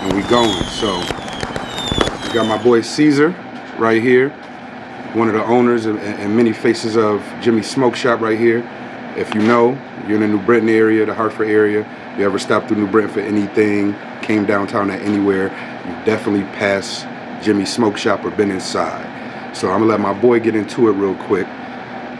and we going. So we got my boy Caesar right here, one of the owners and many faces of Jimmy's Smokeshop right here. If you know, you're in the New Britain area, the Hartford area, you ever stopped through New Britain for anything, came downtown at anywhere, you definitely passed Jimmy's Smokeshop or been inside. So I'm gonna let my boy get into it real quick.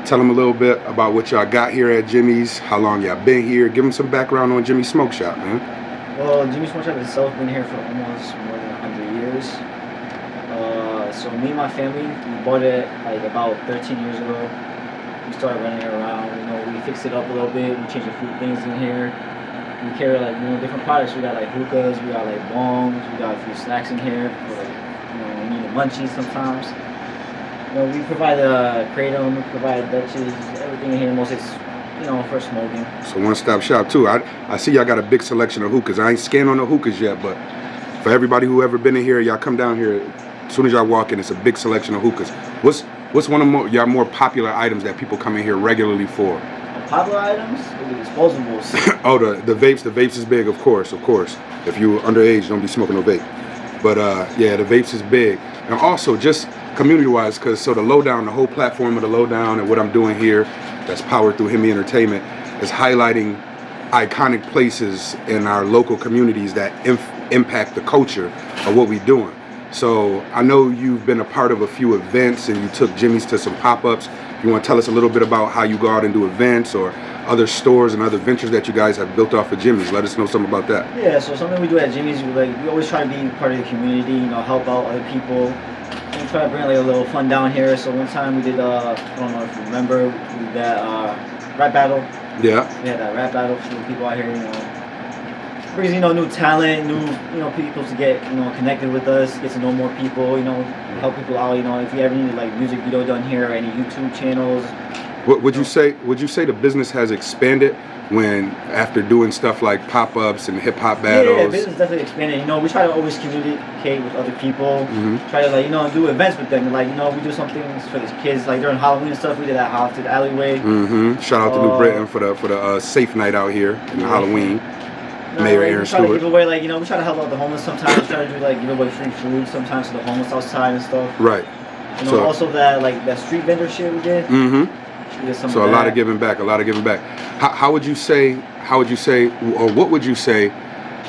Tell him a little bit about what y'all got here at Jimmy's, how long y'all been here. Give him some background on Jimmy's Smokeshop, man. Well, Jimmy's Smokeshop itself been here for almost more than 100 years. So me and my family, we bought it like about 13 years ago. We started running it around, we fixed it up a little bit, we changed a few things in here. We carry like, different products. We got like hookahs, we got like bongs, we got a few snacks in here for like, we need the munchies sometimes. We provide kratom, we provide Dutches, everything in here, mostly for smoking. So one-stop shop too. I see y'all got a big selection of hookahs. I ain't scanned on the hookahs yet, but for everybody who ever been in here, y'all come down here, as soon as y'all walk in, it's a big selection of hookahs. What's one of y'all more popular items that people come in here regularly for? Popular items? The disposables. Oh, the vapes. The vapes is big, of course. If you underage, don't be smoking no vape. But yeah, the vapes is big. And also just community-wise, because so TheLoDown, the whole platform of TheLoDown and what I'm doing here, that's powered through Hemi Entertainment, is highlighting iconic places in our local communities that impact the culture of what we're doing. So I know you've been a part of a few events and you took Jimmy's to some pop-ups. You want to tell us a little bit about how you go out and do events or other stores and other ventures that you guys have built off of Jimmy's? Let us know something about that. Yeah, so something we do at Jimmy's, we always try to be part of the community, help out other people. We try to bring like a little fun down here. So one time we did, I don't know if you remember, we did that rap battle. Yeah. We had that rap battle for the people out here, brings new talent, new people to get connected with us, get to know more people, help people out. If you ever need like music video done here or any YouTube channels. Would you say the business has expanded when after doing stuff like pop-ups and hip-hop battles? Yeah, business definitely expanded. We try to always communicate with other people. Try to do events with them. We do some things for the kids, like during Halloween and stuff. We did that to the alleyway. Shout out to New Britain for the safe night out here in Halloween. Mayor Aaron Stewart. We try to give away we try to help out the homeless sometimes. We try to do give away free food sometimes to the homeless outside and stuff. Right. So also that street vendor shit we did. So a lot of giving back, How would you say, or what would you say,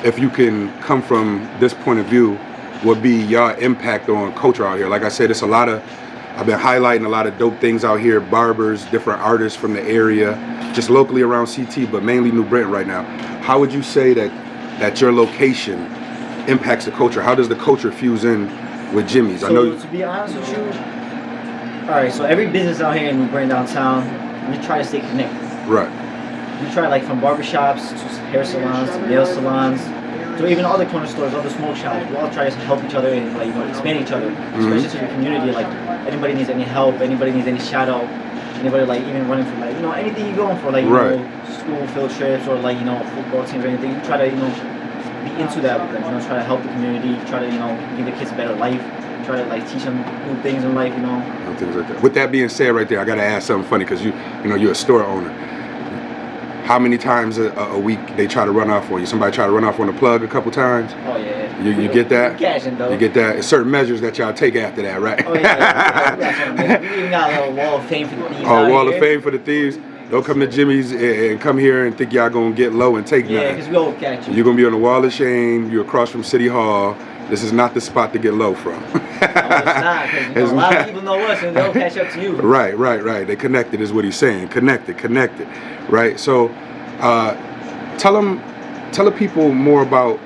if you can come from this point of view, would be your impact on culture out here? Like I said, I've been highlighting a lot of dope things out here, barbers, different artists from the area, just locally around CT, but mainly New Britain right now. How would you say that your location impacts the culture? How does the culture fuse in with Jimmy's? So to be honest with you, all right, so every business out here in New Britain downtown, we try to stay connected. Right. We try from barbershops to hair salons to nail salons to even other corner stores, other smoke shops. We all try to help each other and expand each other, especially to the community. Anybody needs any help, anybody needs any shout out, anybody even running for anything you're going for, school field trips or football teams or anything. You try to be into that with them. Try to help the community. Try to give the kids a better life. Try to teach them new things in life, Things like that. With that being said, right there, I gotta ask something funny because you're a store owner. How many times a week they try to run off on you? Somebody try to run off on the plug a couple times? Oh yeah. You get that? Cashing though. You get that? It's certain measures that y'all take after that, right? Oh yeah. We even got a little wall of fame for the thieves. Wall of fame for the thieves. Don't come to Jimmy's and come here and think y'all gonna get low and take nothing. Yeah, because we all catch you. You're gonna be on the wall of shame. You're across from City Hall. This is not the spot to get low from. No, it's not, because a lot of people know us and they'll catch up to you. Right. They connected is what he's saying. Connected. Right. So, tell the people more about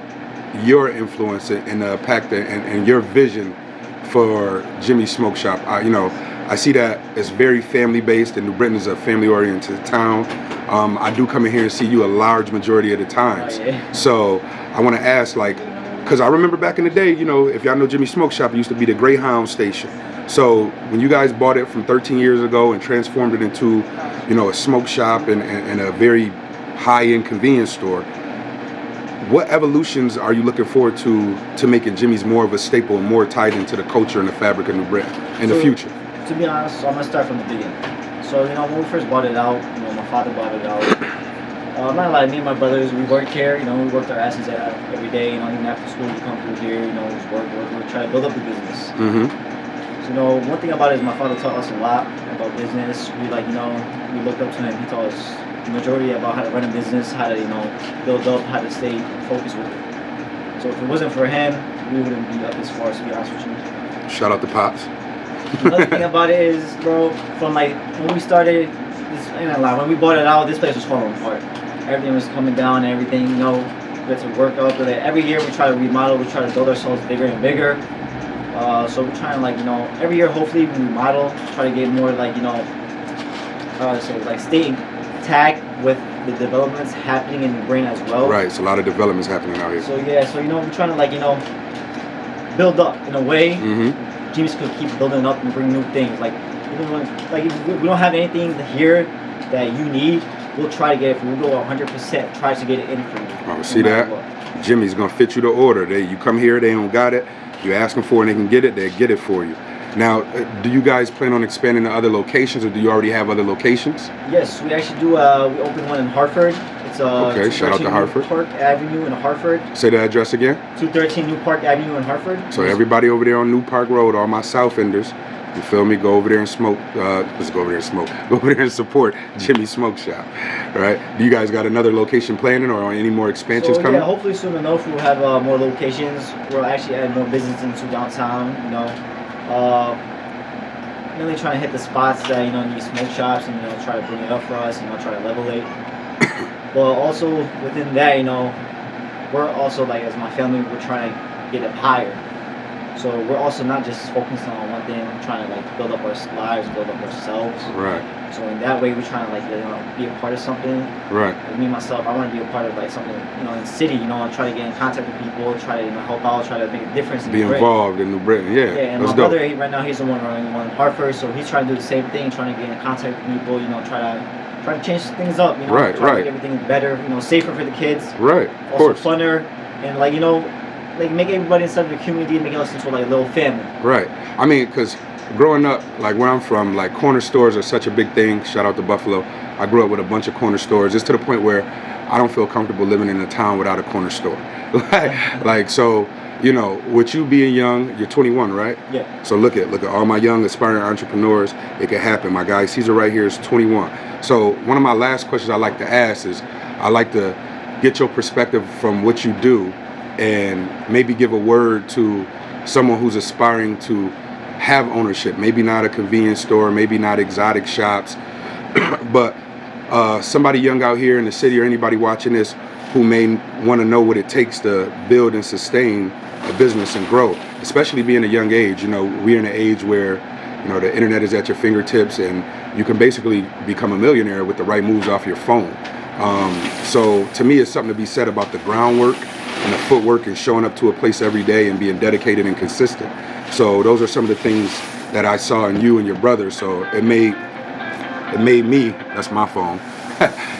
your influence and the impact and your vision for Jimmy's Smokeshop. I see that it's very family based, and New Britain is a family oriented town. I do come in here and see you a large majority of the times. Oh, yeah. So I want to ask, because I remember back in the day, if y'all know Jimmy's Smokeshop, it used to be the Greyhound station. So when you guys bought it from 13 years ago and transformed it into, a smoke shop and a very high-end convenience store, what evolutions are you looking forward to making Jimmy's more of a staple and more tied into the culture and the fabric of New Britain in the future? To be honest, I'm gonna start from the beginning. So when we first bought it out, my father bought it out. I'm not like me and my brothers. We work here. You know, we worked our asses out every day. You know, even after school, we come through here. You know, just work, try to build up the business. So, you know, one thing about it is my father taught us a lot about business. We like, you know, we looked up to him. He taught us the majority about how to run a business, how to, you know, build up, how to stay focused with it. So if it wasn't for him, we wouldn't be up as far, to be honest with you. Shout out to Pops. Another thing about it is, bro, from like when we started, this, I ain't gonna lie, when we bought it out, this place was falling apart. Everything was coming down and everything, you know, we had to work up with it. Every year we try to remodel, we try to build ourselves bigger and bigger. So we're trying to, like, you know, every year hopefully we remodel, try to get more, like, you know, like stay intact with the developments happening in the brain as well. Right, it's a lot of developments happening out here. So yeah, so, you know, we're trying to, like, you know, build up in a way. Dreams could keep building up and bring new things. Like, even when, like, if we don't have anything here that you need, we'll try to get it for you. We'll go 100%, try to get it in for you. Oh, see that? Jimmy's gonna fit you the order. You come here, they don't got it. You ask them for it, and they can get it. They get it for you. Now, do you guys plan on expanding to other locations, or do you already have other locations? Yes, we actually do. We opened one in Hartford. It's okay. Shout out to Hartford. Park Avenue in Hartford. Say the address again. 213 New Park Avenue in Hartford. So everybody over there on New Park Road, all my South Enders, you feel me? Go over there and smoke. Let's go over there and smoke. Go over there and support Jimmy Smokeshop. All right. Do you guys got another location planning, or any more expansions coming? Yeah, hopefully soon enough we'll have more locations. We'll actually add more business into downtown. You know, really trying to hit the spots that, you know, need smoke shops, and, you know, try to bring it up for us. You know, try to level it. But also within that, you know, we're also, like, as my family, we're trying to get it higher. So we're also not just focusing on one thing. We're trying to, like, build up our lives, build up ourselves. Right. So in that way, we're trying to, like, you know, be a part of something. Right. Like me myself, I want to be a part of, like, something, you know, in the city. You know, and try to get in contact with people, try to, you know, help out, try to make a difference. Be involved in New Britain. Yeah. Yeah, and that's my dope. brother, right now, he's the one running one in Hartford, so he's trying to do the same thing, trying to get in contact with people. You know, try to change things up. You know, right. Try to make everything better. You know, safer for the kids. Right. Of course. Funner, and, like, you know, like, make everybody inside of the community, make us into, like, a little family. Right. I mean, because growing up, like where I'm from, like corner stores are such a big thing. Shout out to Buffalo. I grew up with a bunch of corner stores. It's to the point where I don't feel comfortable living in a town without a corner store. like, so, you know, with you being young, you're 21, right? Yeah. So look at all my young aspiring entrepreneurs. It can happen. My guy Caesar right here is 21. So one of my last questions I like to ask is, I like to get your perspective from what you do, and maybe give a word to someone who's aspiring to have ownership. Maybe not a convenience store, maybe not exotic shops, but somebody young out here in the city, or anybody watching this who may want to know what it takes to build and sustain a business and grow, especially being a young age. You know, we're in an age where, you know, the internet is at your fingertips, and you can basically become a millionaire with the right moves off your phone. So to me, it's something to be said about the groundwork and the footwork, and showing up to a place every day and being dedicated and consistent. So those are some of the things that I saw in you and your brother. So it made me, that's my phone,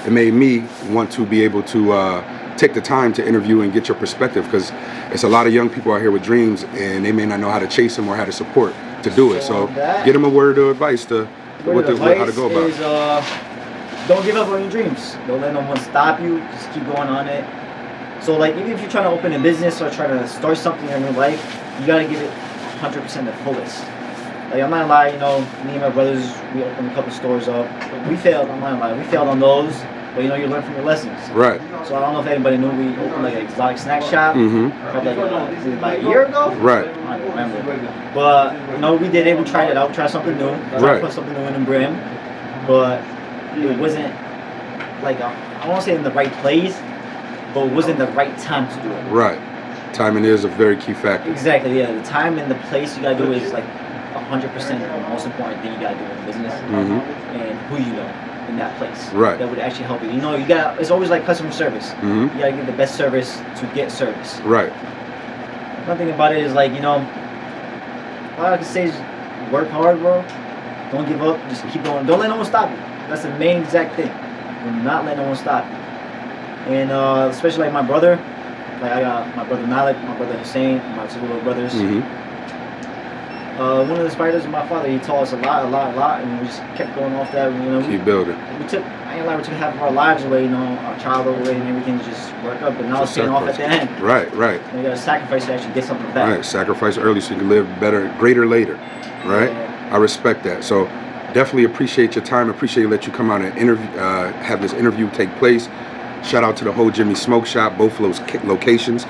it made me want to be able to take the time to interview and get your perspective, because it's a lot of young people out here with dreams, and they may not know how to chase them or how to support to do it. So get them a word of advice to how to go about it. Don't give up on your dreams. Don't let no one stop you. Just keep going on it. So, like, even if you're trying to open a business or trying to start something in your life, you gotta give it 100% the fullest. Like, I'm not gonna lie, you know, me and my brothers, we opened a couple stores up. We failed, I'm not gonna lie, we failed on those, but, you know, you learn from your lessons. Right. So I don't know if anybody knew we opened, like, an exotic snack shop, probably like a year ago? Right. I don't remember. But, you know, we did it, we tried it out, tried something new, tried to put something new in the brim, but it wasn't, like, I won't say in the right place, but it wasn't the right time to do it. Right. Timing is a very key factor. Exactly, yeah. The time and the place you gotta do is, like, 100% the most important thing you gotta do in business. And who you know in that place. Right. That would actually help you. You know, you gotta, it's always like customer service. You gotta give the best service to get service. Right. One thing about it is, like, you know, all I can say is work hard, bro. Don't give up, just keep going. Don't let no one stop you. That's the main exact thing. Do not let no one stop you. And especially, like, my brother, like, I got my brother Malik, my brother Hussein, my two little brothers. One of the inspirations of my father. He taught us a lot, and we just kept going off that. You know, Keep building. we took, I ain't lie, we took half of our lives away, you know, our childhood away, and everything to just work up. But now it's paying off at the end. Right. You gotta sacrifice to actually get something back. Right. Sacrifice early so you can live better, greater later. Right. Yeah. I respect that. So definitely appreciate your time. Appreciate let you come out and interview, have this interview take place. Shout out to the whole Jimmy Smokeshop, both of those locations.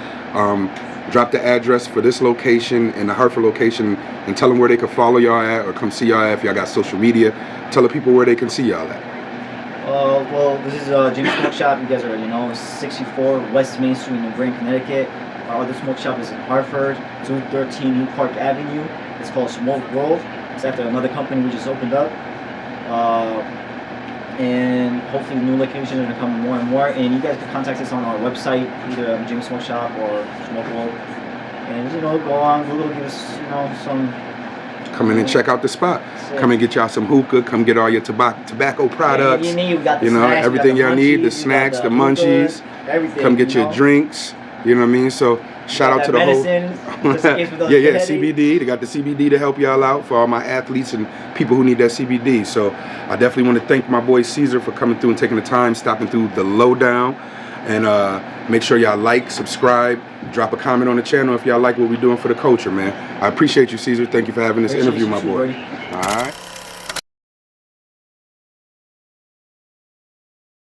Drop the address for this location and the Hartford location, and tell them where they can follow y'all at or come see y'all at if y'all got social media. Tell the people where they can see y'all at. Well, this is Jimmy Smoke Shop. You guys already know, 64 West Main Street in New Brain, Connecticut. Our other smoke shop is in Hartford, 213 New Park Avenue. It's called Smoke World. It's after another company we just opened up. And hopefully new locations are going to come more and more. And you guys can contact us on our website, either Jimmy Smoke Shop or Smoke World. And, you know, go on Google, give us, you know, some... Come in and check out the spot. Come and get y'all some hookah. Come get all your tobacco products. Yeah, you got the you know, snacks, everything you got y'all the need, the munchies, snacks, you the got munchies. everything. Come get your know? drinks. You know what I mean? So shout out to the medicine, whole... yeah, CBD. They got the CBD to help y'all out for all my athletes and people who need that CBD. So I definitely want to thank my boy Caesar for coming through and taking the time, stopping through TheLoDown. And make sure y'all like, subscribe, drop a comment on the channel if y'all like what we're doing for the culture, man. I appreciate you, Caesar. Thank you for having this interview, my boy. All right.